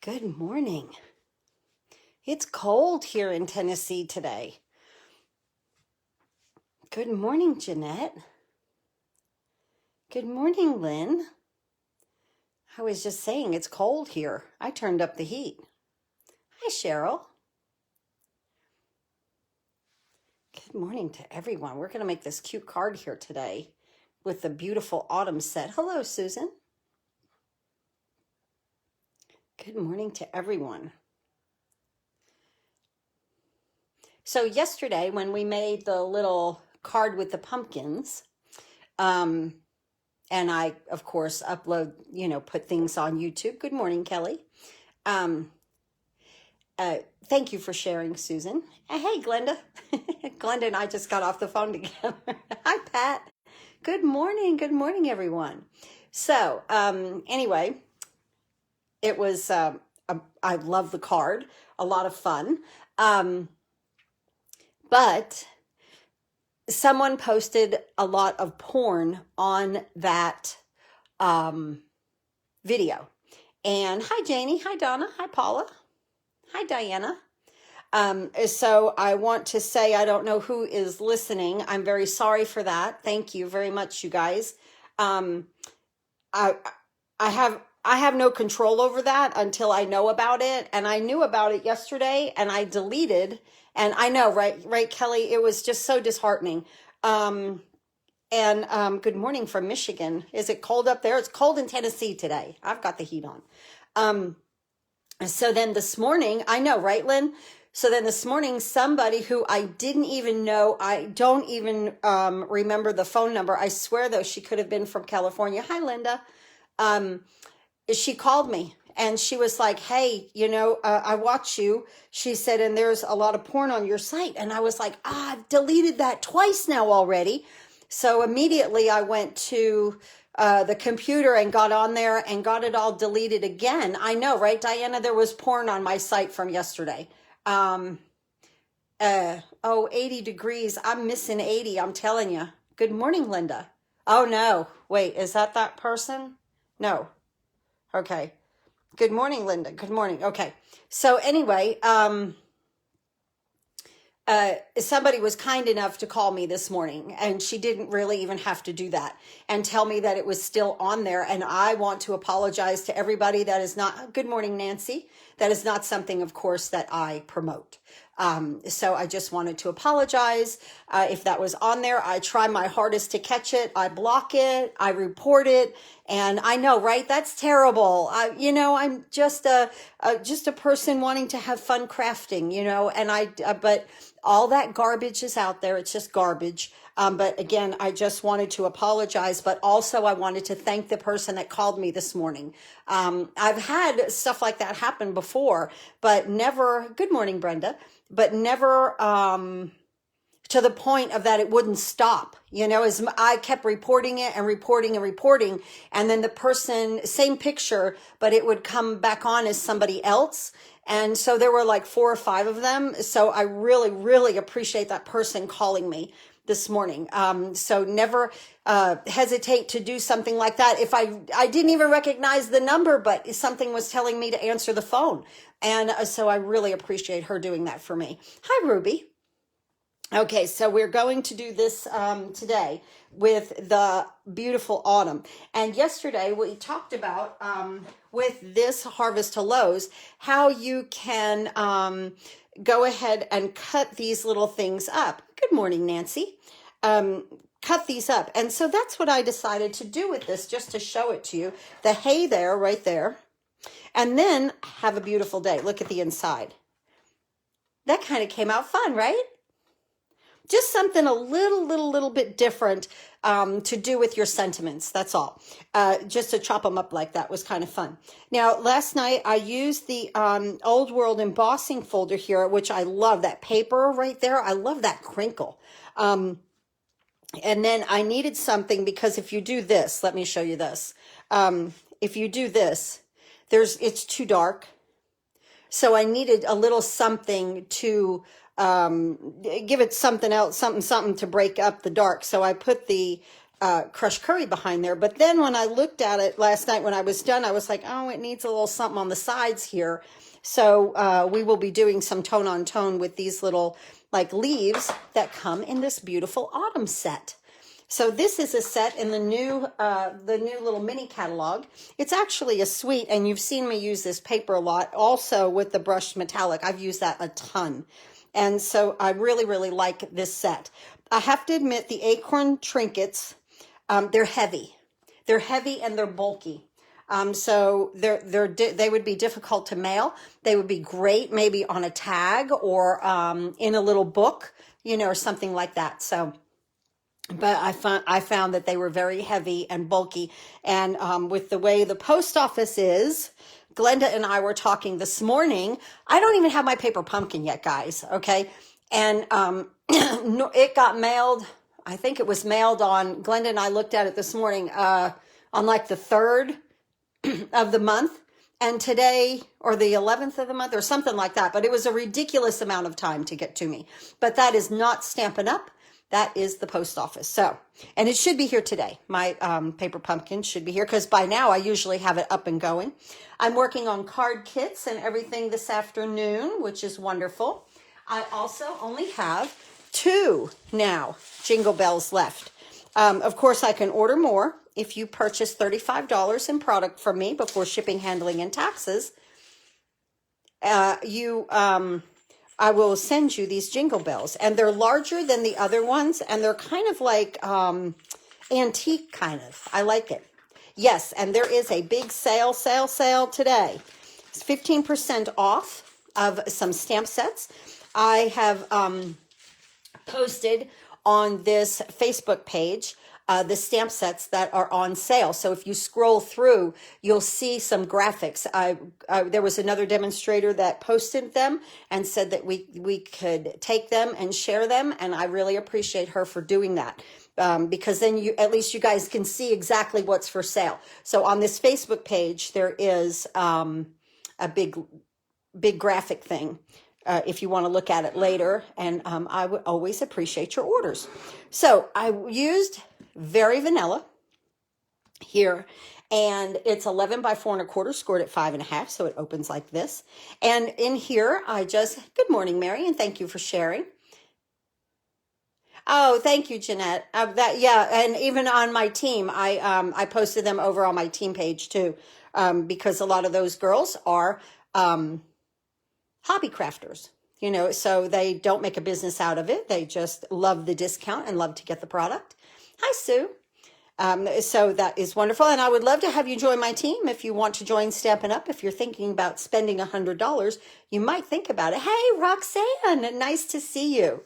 Good morning. It's cold here in Tennessee today. Good morning, Jeanette. Good morning, Lynn. I was just saying it's cold here. I turned up the heat. Hi, Cheryl. Good morning to everyone. We're going to make this cute card here today with the beautiful autumn set. Hello, Susan. Good morning to everyone. So yesterday when we made the little card with the pumpkins, and I, of course, put things on YouTube. Good morning, Kelly. Thank you for sharing, Susan. Hey, Glenda. Glenda and I just got off the phone together. Hi, Pat. Good morning. Good morning, everyone. So, anyway, it was, I love the card. A lot of fun. But someone posted a lot of porn on that video. And hi, Janie. Hi, Donna. Hi, Paula. Hi, Diana. So I want to say, I don't know who is listening. I'm very sorry for that. Thank you very much, you guys. I have no control over that until I know about it. And I knew about it yesterday and I deleted. And I know, right, Kelly? It was just so disheartening. Good morning from Michigan. Is it cold up there? It's cold in Tennessee today. I've got the heat on. So then this morning, I know, right, Lynn? So then this morning, somebody who I didn't even know, I don't even remember the phone number. I swear, though, she could have been from California. Hi, Linda. She called me and she was like, hey, I watch you. She said, and there's a lot of porn on your site. And I was like, I've deleted that twice now already. So immediately I went to the computer and got on there and got it all deleted again. I know, right, Diana? There was porn on my site from yesterday. 80 degrees. I'm missing 80. I'm telling you. Good morning, Linda. Oh, no. Wait, is that person? No. Okay. Good morning, Linda. Good morning. Okay. So anyway, somebody was kind enough to call me this morning, and she didn't really even have to do that and tell me that it was still on there. And I want to apologize to everybody. That is not, good morning, Nancy. That is not something, of course, that I promote. So I just wanted to apologize. If that was on there, I try my hardest to catch it. I block it. I report it. And I know, right? That's terrible. I'm just a person wanting to have fun crafting, but all that garbage is out there. It's just garbage. But again, I just wanted to apologize, but also I wanted to thank the person that called me this morning. I've had stuff like that happen before, but never, good morning, Brenda, but never, to the point of that it wouldn't stop, as I kept reporting it and reporting and reporting. And then the person, same picture, but it would come back on as somebody else. And so there were like 4 or 5 of them. So I really, really appreciate that person calling me this morning. So never hesitate to do something like that. If I didn't even recognize the number, but something was telling me to answer the phone. And so I really appreciate her doing that for me. Hi, Ruby. Okay, so we're going to do this today with the beautiful autumn. And yesterday we talked about with this Harvest to Lowe's how you can go ahead and cut these little things up. Good morning, Nancy. Cut these up. And so that's what I decided to do with this, just to show it to you. The hay there, right there. And then have a beautiful day. Look at the inside. That kind of came out fun, right? Just something a little bit different to do with your sentiments. That's all. Just to chop them up like that was kind of fun. Now, last night I used the Old World embossing folder here, which I love. That paper right there. I love that crinkle. And then I needed something because if you do this, let me show you this. If you do this, it's too dark. So I needed a little something to give it something else, something to break up the dark. So I put the crushed curry behind there. But then when I looked at it last night when I was done, I was like, oh, it needs a little something on the sides here. So we will be doing some tone on tone with these little like leaves that come in this beautiful autumn set. So this is a set in the new little mini catalog. It's actually a suite, and you've seen me use this paper a lot. Also with the brushed metallic, I've used that a ton. And so I really, really like this set. I have to admit the acorn trinkets, they're heavy. They're heavy and they're bulky. So they would be difficult to mail. They would be great maybe on a tag or in a little book, you know, or something like that. So, but I found that they were very heavy and bulky. And with the way the post office is, Glenda and I were talking this morning. I don't even have my paper pumpkin yet, guys. Okay. And it got mailed. I think it was mailed on, Glenda and I looked at it this morning on like the 3rd of the month, and today, or the 11th of the month, or something like that. But it was a ridiculous amount of time to get to me. But that is not Stampin' Up. That is the post office. So, and it should be here today. My paper pumpkin should be here because by now I usually have it up and going. I'm working on card kits and everything this afternoon, which is wonderful. I also only have 2 now jingle bells left. Of course, I can order more. If you purchase $35 in product from me before shipping, handling, and taxes, I will send you these jingle bells. And they're larger than the other ones, and they're kind of like antique kind of. I like it. Yes, and there is a big sale today. It's 15% off of some stamp sets. I have posted on this Facebook page the stamp sets that are on sale. So if you scroll through, you'll see some graphics. There was another demonstrator that posted them and said that we could take them and share them. And I really appreciate her for doing that. Because then at least you guys can see exactly what's for sale. So on this Facebook page, there is a big graphic thing. If you want to look at it later, and I would always appreciate your orders. So I used Very Vanilla here, and it's 11 by 4 1/4, scored at 5 1/2, so it opens like this. And in here, good morning, Mary, and thank you for sharing. Oh, thank you, Jeanette. And even on my team, I posted them over on my team page too, because a lot of those girls are hobby crafters, you know, so they don't make a business out of it. They just love the discount and love to get the product. Hi, Sue. So that is wonderful. And I would love to have you join my team if you want to join Stampin' Up. If you're thinking about spending $100, you might think about it. Hey, Roxanne, nice to see you.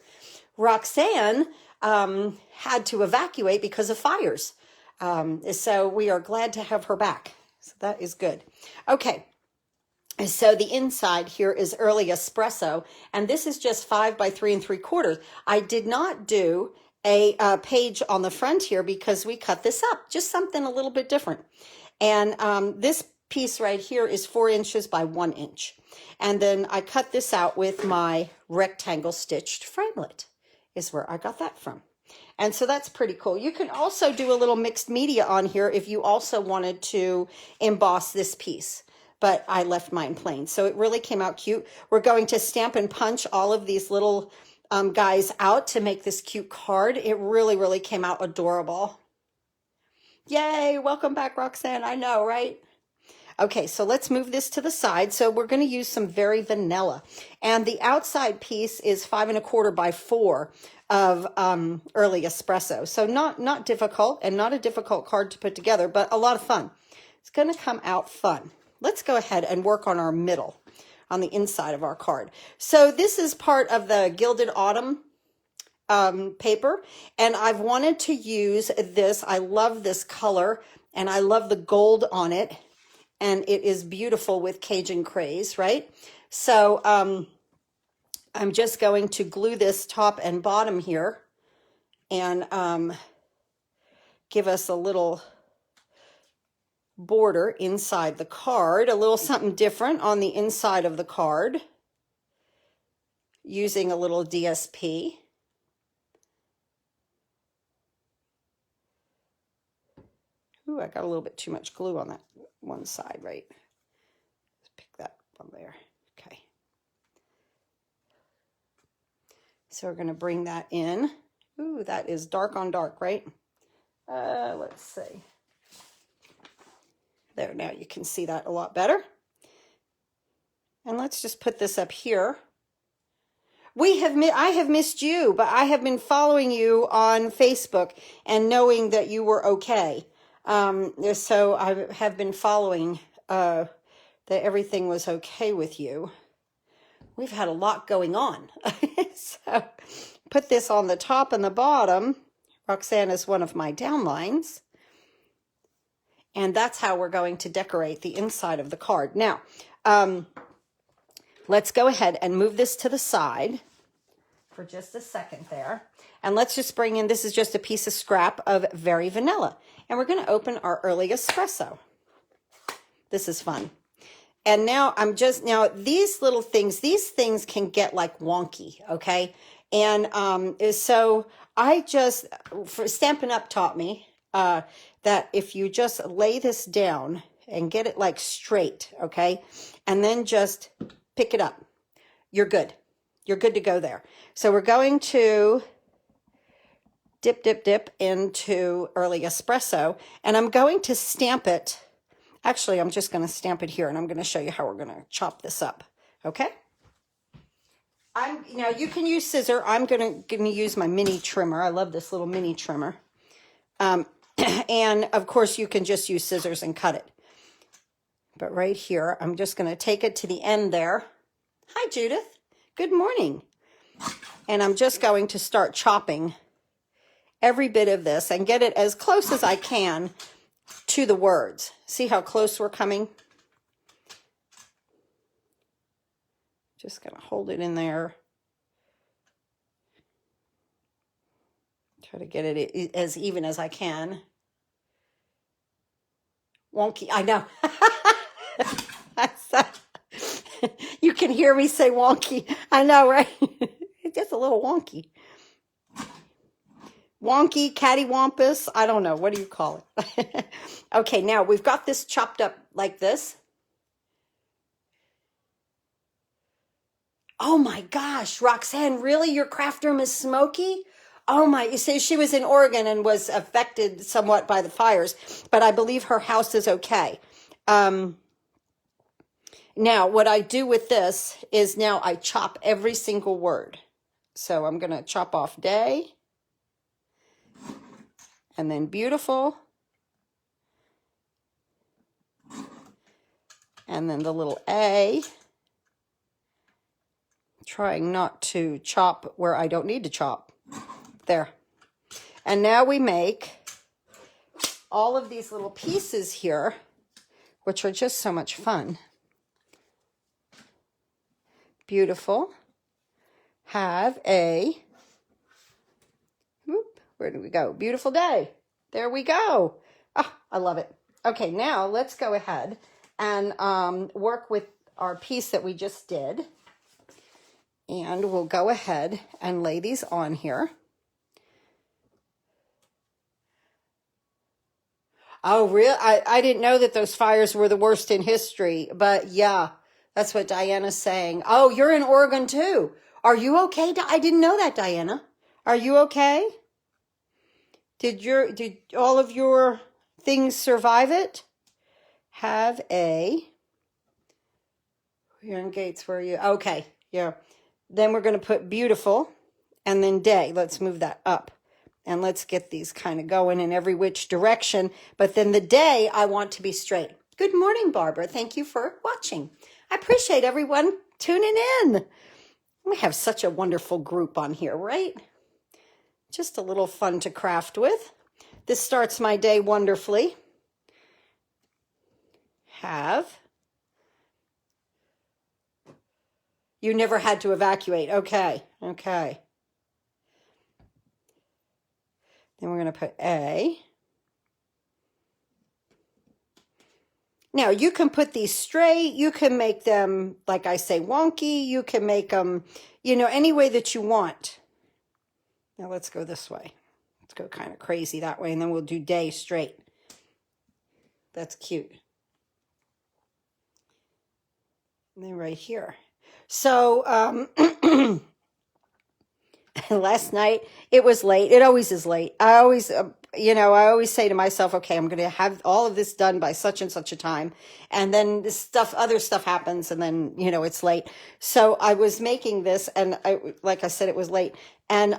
Roxanne had to evacuate because of fires. So we are glad to have her back. So that is good. Okay. So the inside here is early espresso, and this is just 5 by 3 3/4. I did not do a page on the front here because we cut this up, just something a little bit different. And this piece right here is 4 inches by 1 inch. And then I cut this out with my rectangle stitched framelit is where I got that from. And so that's pretty cool. You can also do a little mixed media on here if you also wanted to emboss this piece. But I left mine plain. So it really came out cute. We're going to stamp and punch all of these little guys out to make this cute card. It really, really came out adorable. Yay, welcome back, Roxanne. I know, right? Okay, so let's move this to the side. So we're going to use some Very Vanilla. And the outside piece is 5 1/4 by 4 of early espresso. So not difficult, and not a difficult card to put together, but a lot of fun. It's going to come out fun. Let's go ahead and work on our middle, on the inside of our card. So this is part of the Gilded Autumn paper, and I've wanted to use this. I love this color, and I love the gold on it, and it is beautiful with Cajun Craze, right? So I'm just going to glue this top and bottom here and give us a little border inside the card, a little something different on the inside of the card, using a little DSP. Ooh, I got a little bit too much glue on that one side, right? Let's pick that one there. Okay. So we're going to bring that in. Ooh, that is dark on dark, right? Let's see. There, now you can see that a lot better. And let's just put this up here. I have missed you, but I have been following you on Facebook and knowing that you were okay. So I have been following that everything was okay with you. We've had a lot going on. So put this on the top and the bottom. Roxanne is one of my downlines. And that's how we're going to decorate the inside of the card. Now, let's go ahead and move this to the side for just a second there. And let's just bring in, this is just a piece of scrap of Very Vanilla. And we're going to open our early espresso. This is fun. And now now these little things, these things can get like wonky, okay? And so Stampin' Up taught me that if you just lay this down and get it like straight, okay? And then just pick it up, you're good. You're good to go there. So we're going to dip into early espresso, and I'm going to stamp it. Actually, I'm just going to stamp it here, and I'm going to show you how we're going to chop this up. Okay? Now you can use scissor. I'm going to use my mini trimmer. I love this little mini trimmer. And of course, you can just use scissors and cut it. But right here, I'm just going to take it to the end there. Hi, Judith. Good morning. And I'm just going to start chopping every bit of this and get it as close as I can to the words. See how close we're coming? Just going to hold it in there. Try to get it as even as I can. Wonky, I know. You can hear me say wonky. I know, right? It's just a little wonky. Wonky, cattywampus. I don't know. What do you call it? Okay, now we've got this chopped up like this. Oh my gosh, Roxanne, really? Your craft room is smoky? Oh my, you say she was in Oregon and was affected somewhat by the fires, but I believe her house is okay. Now, what I do with this is now I chop every single word. So I'm going to chop off day, and then beautiful, and then the little A, trying not to chop where I don't need to chop. There. And now we make all of these little pieces here, which are just so much fun. Beautiful. Have a, whoop, where do we go? Beautiful day. There we go. Oh, I love it. Okay, now let's go ahead and work with our piece that we just did. And we'll go ahead and lay these on here. Oh, really? I didn't know that those fires were the worst in history, but yeah. That's what Diana's saying. Oh, you're in Oregon too. Are you okay? I didn't know that, Diana. Are you okay? Did all of your things survive it? Have a, you're in Gates, where are you? Okay, yeah. Then we're going to put beautiful and then day. Let's move that up. And let's get these kind of going in every which direction. But then the day I want to be straight. Good morning, Barbara. Thank you for watching. I appreciate everyone tuning in. We have such a wonderful group on here, right? Just a little fun to craft with. This starts my day wonderfully. Have. You never had to evacuate. Okay, okay. Then we're going to put A. Now, you can put these straight. You can make them, like I say, wonky. You can make them, any way that you want. Now, let's go this way. Let's go kind of crazy that way, and then we'll do day straight. That's cute. And then right here. So, last night it was late. It always is late. I always, I always say to myself, okay, I'm going to have all of this done by such and such a time. And then other stuff happens, and then, it's late. So I was making this, and like I said, it was late. And,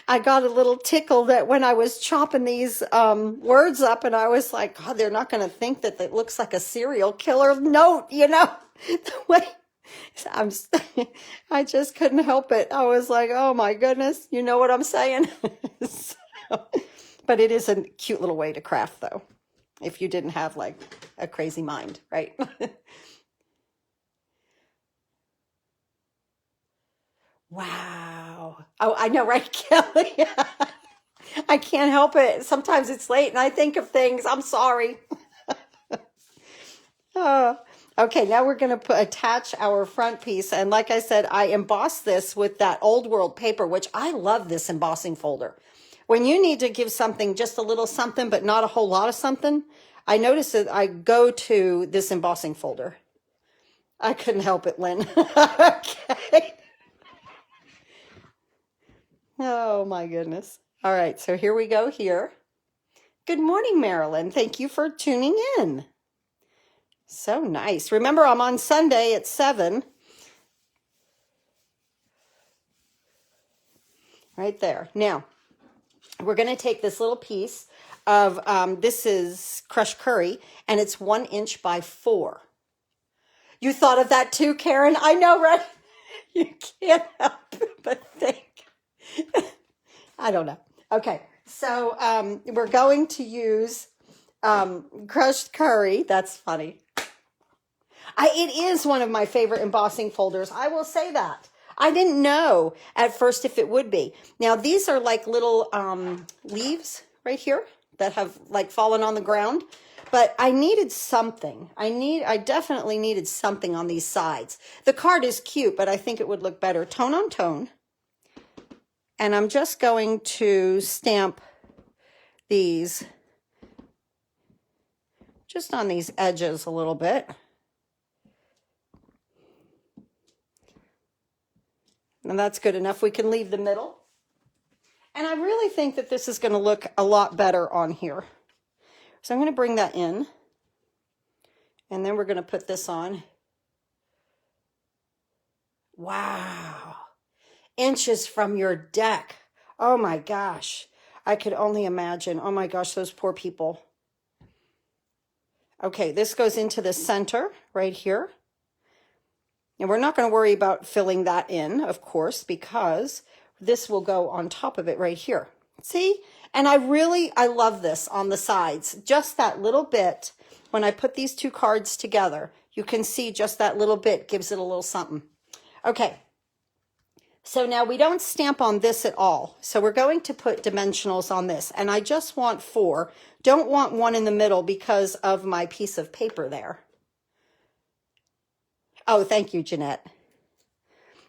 I got a little tickle that when I was chopping these words up, and I was like, God, they're not going to think that it looks like a serial killer note, the way I'm, I just couldn't help it. I was like, oh my goodness, you know what I'm saying? So, but it is a cute little way to craft, though, if you didn't have like a crazy mind, right? Wow. Oh, I know, right, Kelly? I can't help it. Sometimes it's late and I think of things. I'm sorry. Oh, okay, now we're going to attach our front piece. And like I said, I embossed this with that old world paper, which I love this embossing folder. When you need to give something just a little something, but not a whole lot of something, I notice that I go to this embossing folder. I couldn't help it, Lynn. Okay. Oh my goodness. All right, so here we go here. Good morning, Marilyn. Thank you for tuning in. So nice. Remember, I'm on Sunday at 7. Right there. Now, we're going to take this little piece of, this is crushed curry, and it's 1 inch by 4. You thought of that too, Karen? I know, right? You can't help but think. I don't know. Okay, so we're going to use crushed curry. That's funny. It is one of my favorite embossing folders. I will say that. I didn't know at first if it would be. Now, these are like little leaves right here that have like fallen on the ground. But I needed something. I definitely needed something on these sides. The card is cute, but I think it would look better tone on tone. And I'm just going to stamp these just on these edges a little bit. And that's good enough. We can leave the middle. And I really think that this is going to look a lot better on here. So I'm going to bring that in. And then we're going to put this on. Wow. Inches from your deck. Oh my gosh. I could only imagine. Oh my gosh, those poor people. Okay, this goes into the center right here. And we're not going to worry about filling that in, of course, because this will go on top of it right here. See? And I love this on the sides. Just that little bit, when I put these two cards together, you can see just that little bit gives it a little something. Okay. So now we don't stamp on this at all. So we're going to put dimensionals on this. And I just want 4. Don't want 1 in the middle because of my piece of paper there. Oh, thank you, Jeanette.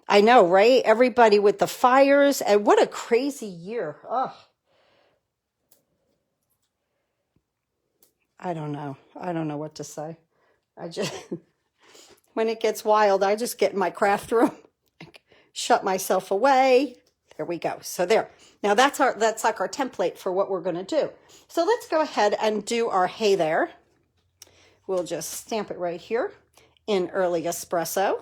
I know, right? Everybody with the fires, and what a crazy year. Oh, I don't know. I don't know what to say. I just, when it gets wild, I just get in my craft room, shut myself away. There we go. So there. Now that's like our template for what we're going to do. So let's go ahead and do our hey there. We'll just stamp it right here in early espresso.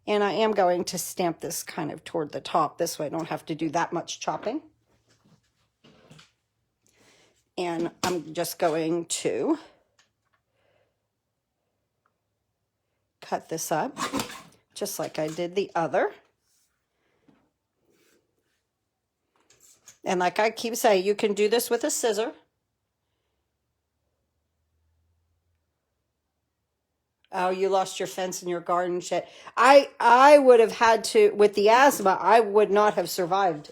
And I am going to stamp this kind of toward the top. This way I don't have to do that much chopping. And I'm just going to cut this up just like I did the other. And like I keep saying, you can do this with a scissor. Oh, you lost your fence in your garden shed. I would have had to, with the asthma, I would not have survived,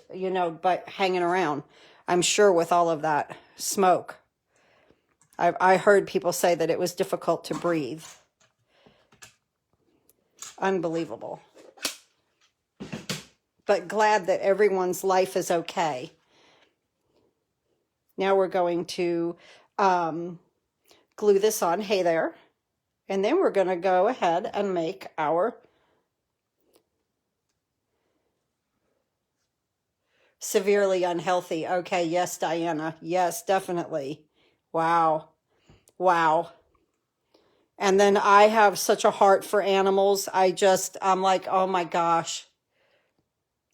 by hanging around. I'm sure with all of that smoke. I heard people say that it was difficult to breathe. Unbelievable. But glad that everyone's life is okay. Now we're going to glue this on. Hey there. And then we're going to go ahead and make our severely unhealthy. Okay, yes, Diana. Yes, definitely. Wow. Wow. And then I have such a heart for animals. I'm like, oh my gosh.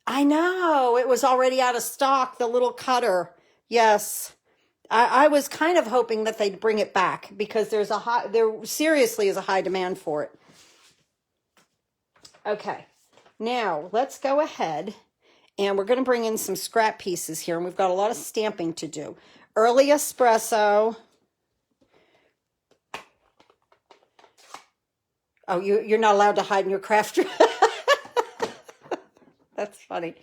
I know. It was already out of stock, the little cutter. Yes. I was kind of hoping that they'd bring it back because there seriously is a high demand for it. Okay. Now, let's go ahead and we're going to bring in some scrap pieces here, and we've got a lot of stamping to do. Early espresso. Oh, you're not allowed to hide in your craft room. That's funny.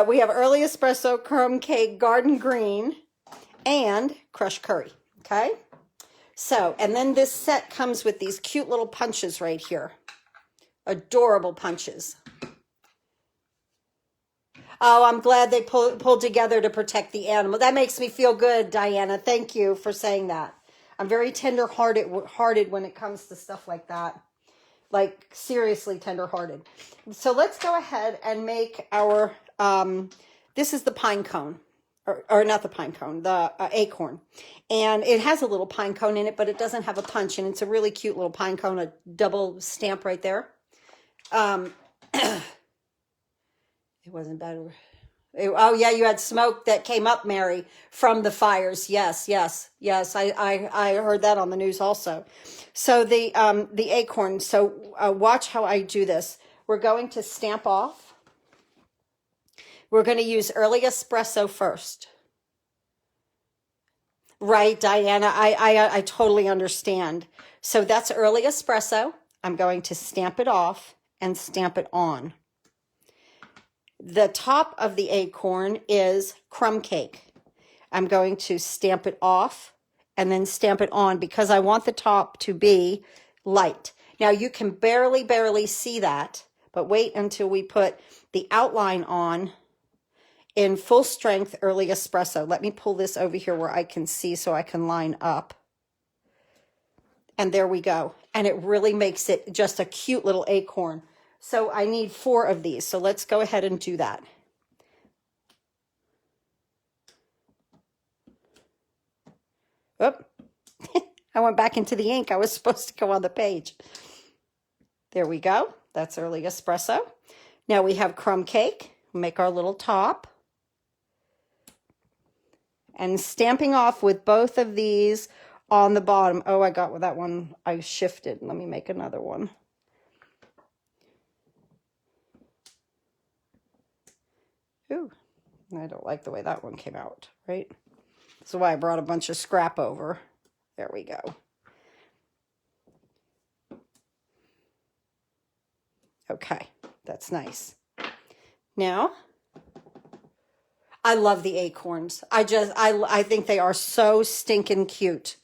We have early espresso, crumb cake, garden green, and crushed curry. Okay. So, and then this set comes with these cute little punches right here. Adorable punches. Oh, I'm glad they pulled together to protect the animal. That makes me feel good, Diana. Thank you for saying that. I'm very tender-hearted when it comes to stuff like that. Like, seriously tender-hearted. So let's go ahead and make our, this is the pine cone. Or not the pine cone, the acorn. And it has a little pine cone in it, but it doesn't have a punch. And it's a really cute little pine cone, a double stamp right there. It wasn't better. Oh yeah, you had smoke that came up, Mary, from the fires. Yes, yes, yes. I heard that on the news also. So the acorn. So watch how I do this. We're going to stamp off. We're going to use early espresso first. Right, Diana. I totally understand. So that's early espresso. I'm going to stamp it off and stamp it on. The top of the acorn is crumb cake. I'm going to stamp it off and then stamp it on because I want the top to be light. Now you can barely see that, but wait until we put the outline on in full strength early espresso. Let me pull this over here where I can see so I can line up. And there we go. And it really makes it just a cute little acorn. So I need 4 of these. So let's go ahead and do that. Oop. I went back into the ink. I was supposed to go on the page. There we go. That's early espresso. Now we have crumb cake. Make our little top. And stamping off with both of these on the bottom. Oh, I got that one. I shifted. Let me make another one. Ooh, I don't like the way that one came out, right? That's why I brought a bunch of scrap over. There we go. Okay, that's nice. Now, I love the acorns. I think they are so stinking cute.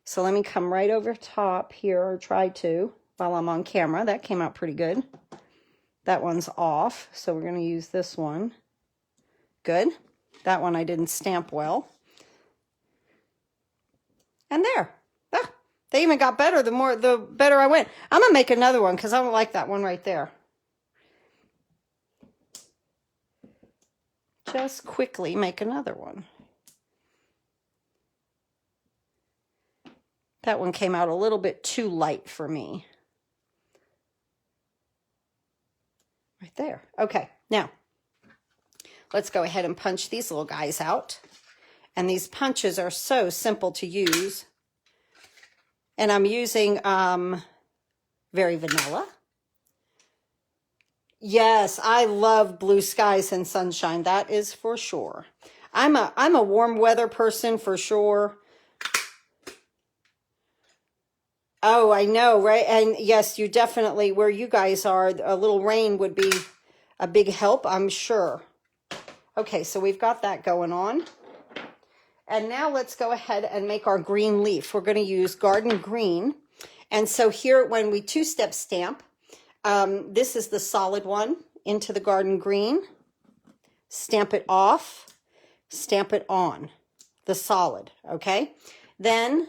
So let me come right over top here, or try to, while I'm on camera. That came out pretty good. That one's off, so we're going to use this one. Good. That one I didn't stamp well. And there. Ah, they even got better the better I went. I'm going to make another one because I don't like that one right there. Just quickly make another one. That one came out a little bit too light for me. Right there. Okay, now let's go ahead and punch these little guys out. And these punches are so simple to use. And I'm using Very Vanilla. Yes, I love blue skies and sunshine. That is for sure. I'm a warm weather person for sure. Oh, I know, right? And yes, you definitely, where you guys are, a little rain would be a big help, I'm sure. Okay, so we've got that going on. And now let's go ahead and make our green leaf. We're going to use garden green. And so here, when we two-step stamp, this is the solid one into the garden green. Stamp it off, stamp it on, the solid, okay? Then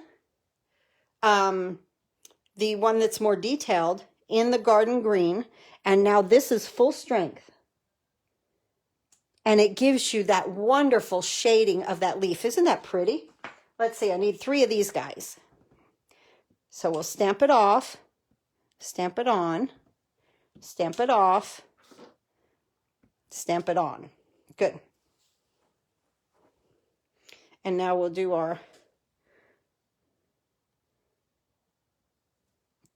the one that's more detailed in the garden green. And now this is full strength. And it gives you that wonderful shading of that leaf. Isn't that pretty? Let's see, I need 3 of these guys. So we'll stamp it off, stamp it on, stamp it off, stamp it on. Good. And now we'll do our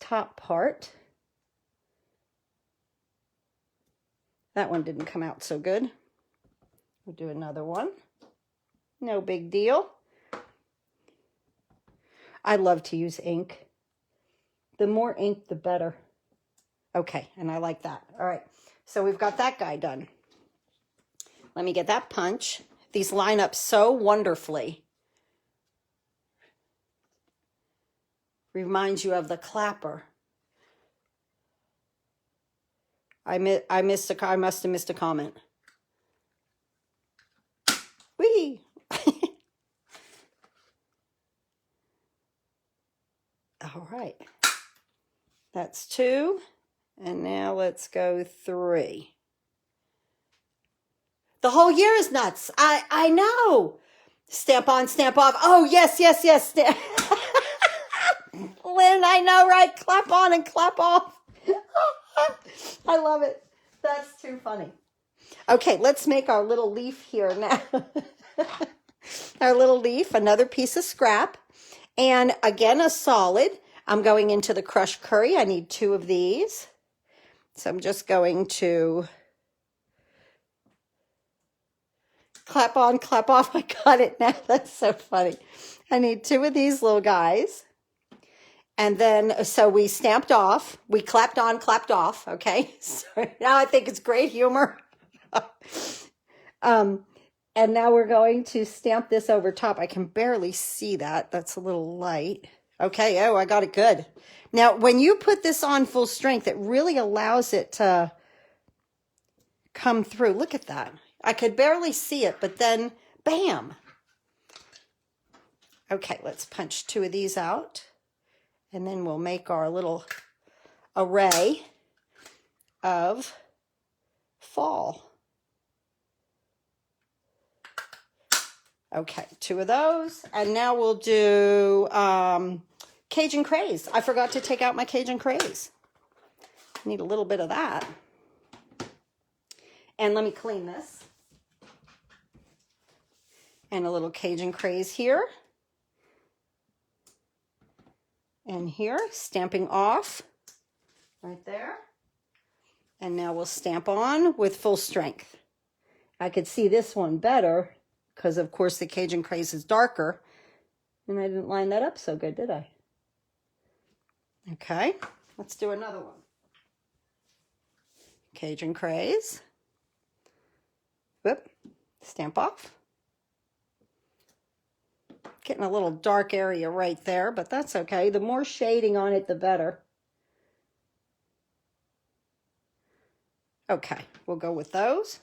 top part. That one didn't come out so good. We'll do another one. No big deal. I love to use ink. The more ink, the better. Okay, and I like that. All right, so we've got that guy done. Let me get that punch. These line up so wonderfully. Reminds you of the clapper. I must have missed a comment. Whee! All right. That's 2. And now let's go 3. The whole year is nuts. I know. Stamp on, stamp off. Oh, yes, yes, yes. Lynn, I know, right? Clap on and clap off. I love it. That's too funny. Okay, let's make our little leaf here now. Our little leaf, another piece of scrap. And again, a solid. I'm going into the crushed curry. I need 2 of these. So I'm just going to clap on, clap off. I got it now. That's so funny. I need 2 of these little guys. And then, so we stamped off. We clapped on, clapped off. Okay. So now I think it's great humor. And now we're going to stamp this over top. I can barely see that. That's a little light. Okay. Oh, I got it good. Now, when you put this on full strength, it really allows it to come through. Look at that. I could barely see it, but then bam. Okay, let's punch 2 of these out. And then we'll make our little array of fall. Okay, 2 of those. And now we'll do Cajun Craze. I forgot to take out my Cajun Craze. Need a little bit of that. And let me clean this. And a little Cajun Craze here. And here, stamping off right there. And now we'll stamp on with full strength. I could see this one better because, of course, the Cajun Craze is darker. And I didn't line that up so good, did I? Okay, let's do another one. Cajun Craze. Whoop, stamp off. Getting a little dark area right there, but that's okay. The more shading on it, the better. Okay, we'll go with those.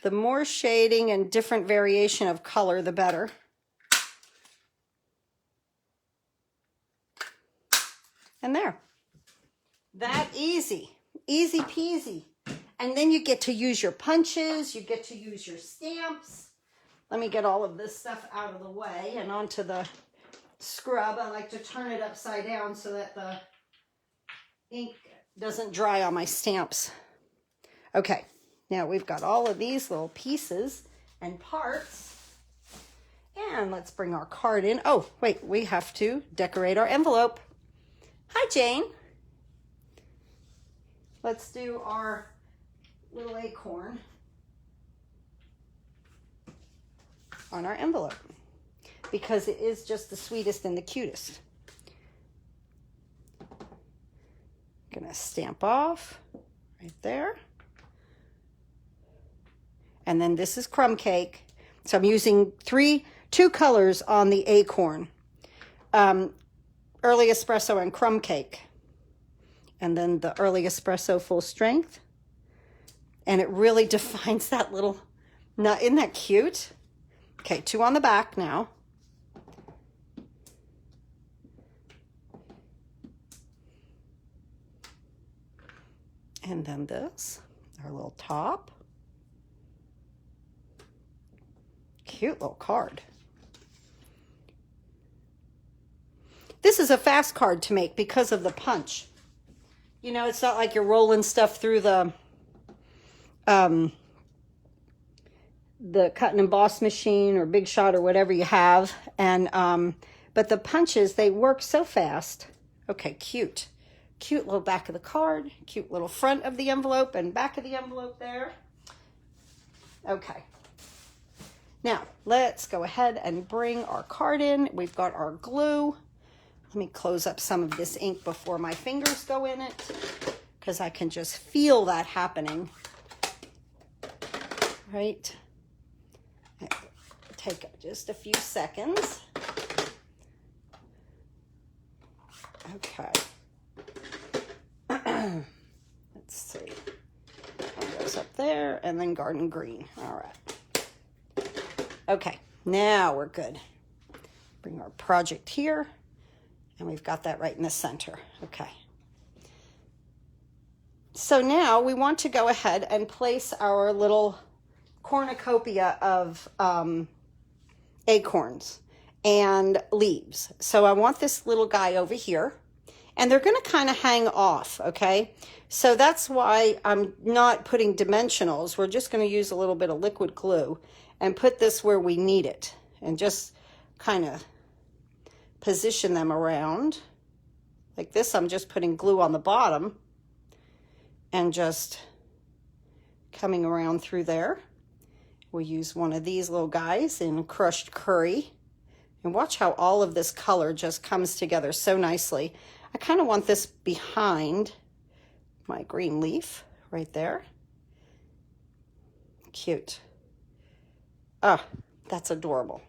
The more shading and different variation of color, the better. And there. That easy. Easy peasy. And then you get to use your punches. You get to use your stamps. Let me get all of this stuff out of the way and onto the scrub. I like to turn it upside down so that the ink doesn't dry on my stamps. Okay, now we've got all of these little pieces and parts. And let's bring our card in. Oh, wait, we have to decorate our envelope. Hi, Jane. Let's do our little acorn on our envelope because it is just the sweetest and the cutest. Gonna stamp off right there. And then this is crumb cake. So I'm using two colors on the acorn. Early espresso and crumb cake. And then the early espresso full strength. And it really defines that little nut. Isn't that cute? Okay, 2 on the back now. then this, our little top. Cute little card. This is a fast card to make because of the punch. You know, it's not like you're rolling stuff through the cut and emboss machine or Big Shot or whatever you have. And but the punches, they work so fast. Okay, cute. Cute little back of the card, cute little front of the envelope and back of the envelope there. Okay. Now, let's go ahead and bring our card in. We've got our glue. Let me close up some of this ink before my fingers go in it, because I can just feel that happening. Right? Take just a few seconds. Okay. Let's see. That goes up there, and then garden green. All right. Okay, now we're good. Bring our project here, and we've got that right in the center. Okay. So now we want to go ahead and place our little cornucopia of acorns and leaves. So I want this little guy over here, and they're going to kind of hang off, okay? So that's why I'm not putting dimensionals. We're just going to use a little bit of liquid glue and put this where we need it, and just kind of position them around. Like this, I'm just putting glue on the bottom and just coming around through there. We'll use one of these little guys in crushed curry. And watch how all of this color just comes together so nicely. I kind of want this behind my green leaf right there. Cute. Ah, that's adorable.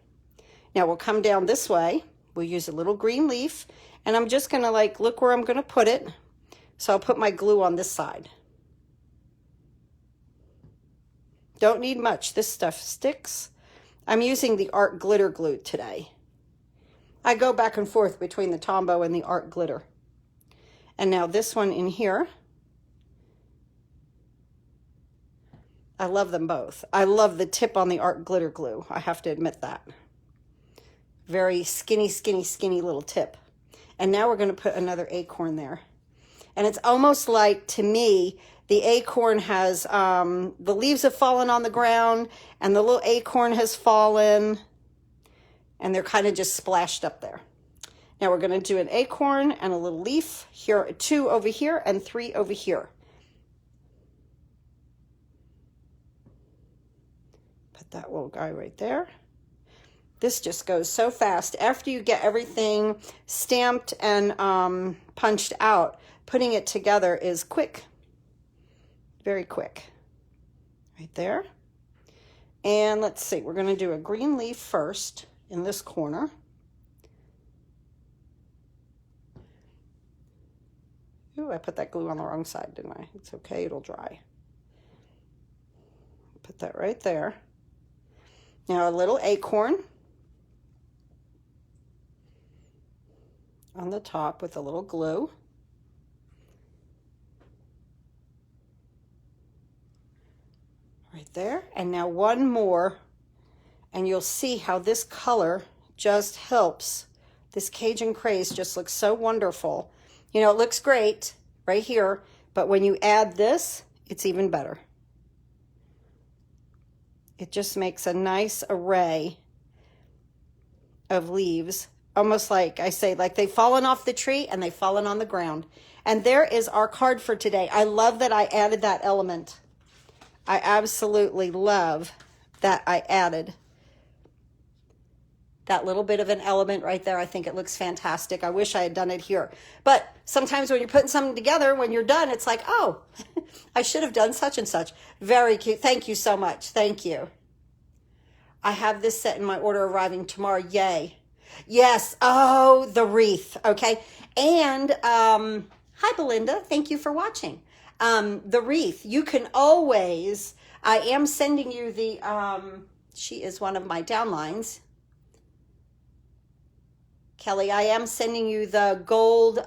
Now we'll come down this way. We'll use a little green leaf, and I'm just gonna like look where I'm gonna put it. So I'll put my glue on this side. Don't need much. This stuff sticks. I'm using the art glitter glue today. I go back and forth between the Tombow and the art glitter. And now this one in here. I love them both. I love the tip on the art glitter glue. I have to admit that. Very skinny, skinny, skinny little tip. And now we're going to put another acorn there. And it's almost like, to me, the acorn has, the leaves have fallen on the ground, and the little acorn has fallen, and they're kind of just splashed up there. Now we're going to do an acorn and a little leaf here, 2 over here and 3 over here. Put that little guy right there. This just goes so fast. After you get everything stamped and punched out, putting it together is quick. Very quick. Right there. And let's see, we're going to do a green leaf first in this corner. Ooh, I put that glue on the wrong side, didn't I? It's okay, it'll dry. Put that right there. Now a little acorn on the top with a little glue. Right there. And now one more, and you'll see how this color just helps. This Cajun Craze just looks so wonderful. You know, it looks great right here, but when you add this, it's even better. It just makes a nice array of leaves, almost like I say, like they've fallen off the tree and they've fallen on the ground. And there is our card for today. I love that I added that element. I absolutely love that I added that little bit of an element right there. I think it looks fantastic. I wish I had done it here. But sometimes when you're putting something together, when you're done, it's like, oh, I should have done such and such. Very cute. Thank you so much. Thank you. I have this set in my order arriving tomorrow. Yay. Yes. Oh, the wreath. Okay. And hi, Belinda. Thank you for watching. The wreath. You can always, I am sending you the, she is one of my downlines. Kelly, I am sending you the gold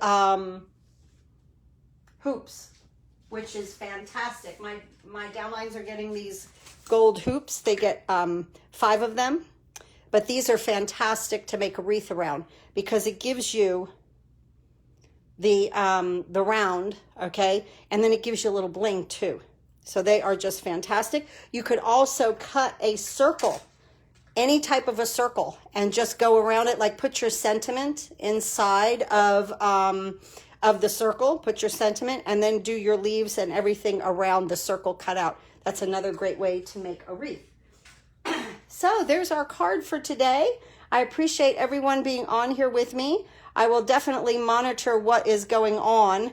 hoops which is fantastic. My downlines are getting these gold hoops. They get 5 of them, but these are fantastic to make a wreath around because it gives you the round, okay, and then it gives you a little bling too. So they are just fantastic. You could also cut a circle, any type of a circle, and just go around it, like put your sentiment inside of the circle, put your sentiment, and then do your leaves and everything around the circle cut out. That's another great way to make a wreath. So there's our card for today. I appreciate everyone being on here with me. I will definitely monitor what is going on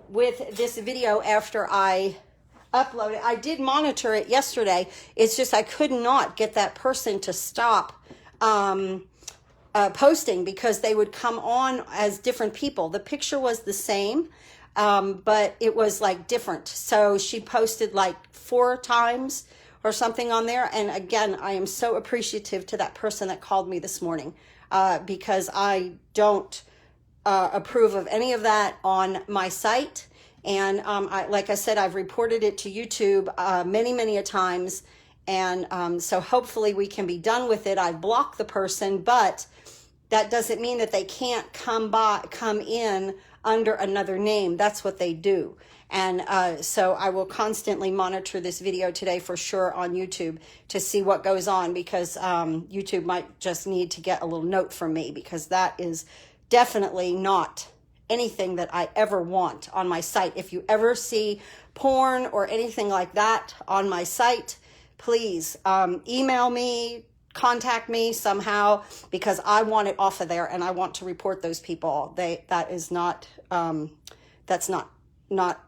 with this video after I upload it. I did monitor it yesterday. It's just I could not get that person to stop posting because they would come on as different people. The picture was the same, but it was like different. So she posted like 4 times or something on there. And again, I am so appreciative to that person that called me this morning because I don't approve of any of that on my site. And like I said, I've reported it to YouTube many a times. And so hopefully we can be done with it. I blocked the person, but that doesn't mean that they can't come in under another name. That's what they do. And so I will constantly monitor this video today for sure on YouTube to see what goes on, because YouTube might just need to get a little note from me, because that is definitely not anything that I ever want on my site. If you ever see porn or anything like that on my site, please email me, contact me somehow, because I want it off of there and I want to report those people. That is not that's not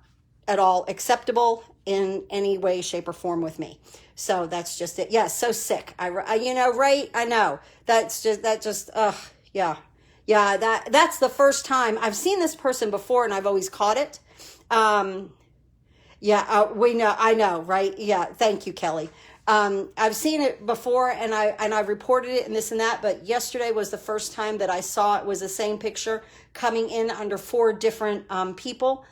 at all acceptable in any way, shape, or form with me. So that's just it. Yeah, so sick. I you know, right? I know. That's just yeah. Yeah, that's the first time. I've seen this person before and I've always caught it. We know, I know, right? Yeah, thank you, Kelly. I've seen it before and I reported it and this and that, but yesterday was the first time that I saw it was the same picture coming in under 4 different people.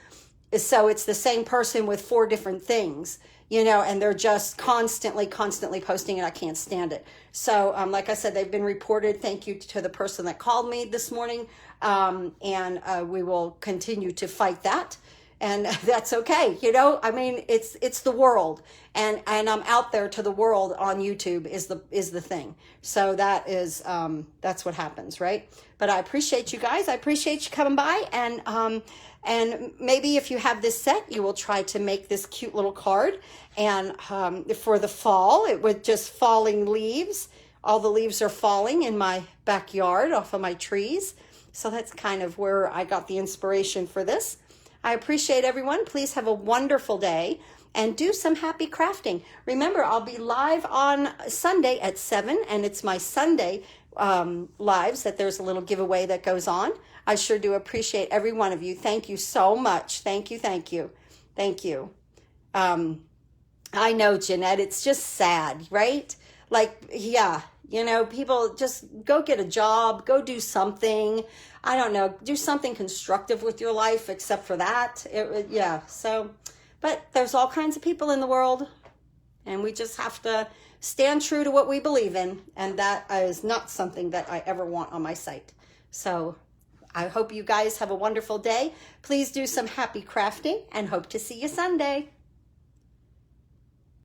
So it's the same person with 4 different things, you know, and they're just constantly posting, and I can't stand it. So like I said, they've been reported. Thank you to the person that called me this morning. And we will continue to fight that. And that's okay. You know, I mean, it's the world, and I'm out there to the world on YouTube is the thing. So that is, that's what happens. Right. But I appreciate you guys. I appreciate you coming by, and maybe if you have this set, you will try to make this cute little card. And for the fall, it with just falling leaves. All the leaves are falling in my backyard off of my trees. So that's kind of where I got the inspiration for this. I appreciate everyone. Please have a wonderful day and do some happy crafting. Remember, I'll be live on Sunday at 7, and it's my Sunday lives that there's a little giveaway that goes on. I sure do appreciate every one of you. Thank you so much. Thank you, thank you, thank you. I know, Jeanette, it's just sad, right? Like, yeah, you know, people just go get a job, go do something. I don't know, do something constructive with your life, except for that. Yeah, so, but there's all kinds of people in the world, and we just have to stand true to what we believe in, and that is not something that I ever want on my site. So I hope you guys have a wonderful day. Please do some happy crafting, and hope to see you Sunday.